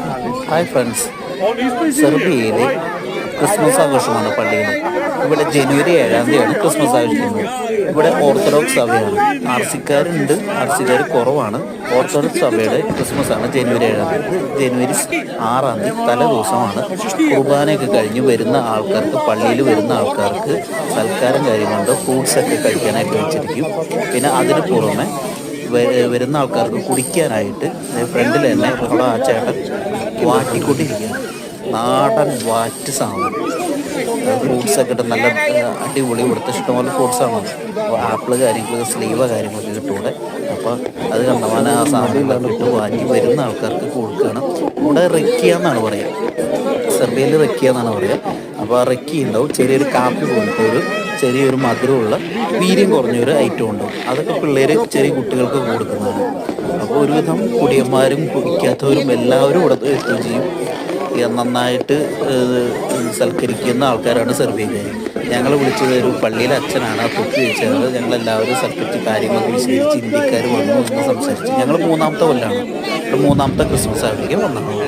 Hi friends, സെർബിയയിലെ Christmas ആഘോഷമാണ് പള്ളിയിൽ. ഇവിടെ ജനുവരി 7-ാം തീയതിയാണ് ക്രിസ്മസ് ആഘോഷിക്കുന്നത്. ഇവിടെ ഓർത്തഡോക്സ് സഭയാണ്. ആർസിക്കാരുണ്ട്, ആർസിക്കാർ കുറവാണ്. ഓർത്തഡോക്സ് സഭയുടെ ക്രിസ്മസ് ആണ് ജനുവരി 7-ാം തീയതി. ജനുവരി 6-ാം തീയതി തലേ ദിവസമാണ്. കുർബാനയൊക്കെ കഴിഞ്ഞ് വരുന്ന ആൾക്കാർക്ക്, പള്ളിയിൽ വരുന്ന ആൾക്കാർക്ക് സൽക്കാരം കാര്യങ്ങളുണ്ട്, ഫ്രൂട്ട്സൊക്കെ കഴിക്കാനായിട്ട് വെച്ചിരിക്കും. പിന്നെ അതിന് പുറമെ വരുന്ന ആൾക്കാർക്ക് കുടിക്കാനായിട്ട് ഫ്രണ്ടിൽ തന്നെ അവിടെ ആ ചേട്ടൻ വാറ്റിക്കൊണ്ടിരിക്കുക. നാടൻ വാറ്റ് സാധനം, ഫ്രൂട്ട്സൊക്കെ ഇട്ട് നല്ല അടിപൊളി. ഇവിടുത്തെ ഇഷ്ടംപോലെ ഫ്രൂട്ട്സാണ്. ആപ്പിള് കാര്യങ്ങൾ, സ്ലീവ കാര്യങ്ങളൊക്കെ കിട്ടൂടെ. അപ്പോൾ അത് കണ്ടവാൻ ആ സാധനങ്ങളൊക്കെ ഇട്ട് വാറ്റി വരുന്ന ആൾക്കാർക്ക് കൊടുക്കുകയാണ്. ഇവിടെ റെക്കിയ എന്നാണ് പറയുക, സെർബിയയിൽ റെക്കിയ എന്നാണ് പറയുക. അപ്പോൾ ആ റെക്കി ഉണ്ടാവും, ചെറിയൊരു കാപ്പി പോലത്തെ ചെറിയൊരു മധുരമുള്ള വീര്യം കുറഞ്ഞൊരു ഐറ്റം ഉണ്ടാവും. അതൊക്കെ പിള്ളേർ, ചെറിയ കുട്ടികൾക്ക് കൊടുക്കുന്നതാണ്. അപ്പോൾ ഒരുവിധം കുടിയന്മാരും കുടിക്കാത്തവരും എല്ലാവരും ഇവിടെ എത്തുകയും ചെയ്യും. നന്നായിട്ട് സൽക്കരിക്കുന്ന ആൾക്കാരാണ് സെർബിയക്കാർ. ഞങ്ങൾ വിളിച്ചത് ഒരു പള്ളിയിലെ അച്ഛനാണ്, ആ തൊപ്പി വെച്ചത്. ഞങ്ങളെല്ലാവരും സൽക്കരിച്ച് കാര്യങ്ങളൊക്കെ വിശദീകരിച്ച് ഇന്ത്യക്കാർ വന്നു എന്ന് സംസാരിച്ച്. ഞങ്ങൾ 3-ാമത്തെ കൊല്ലമാണ്, 3-ാമത്തെ ക്രിസ്മസ് ആഘോഷിക്കാൻ വന്നതാണ്.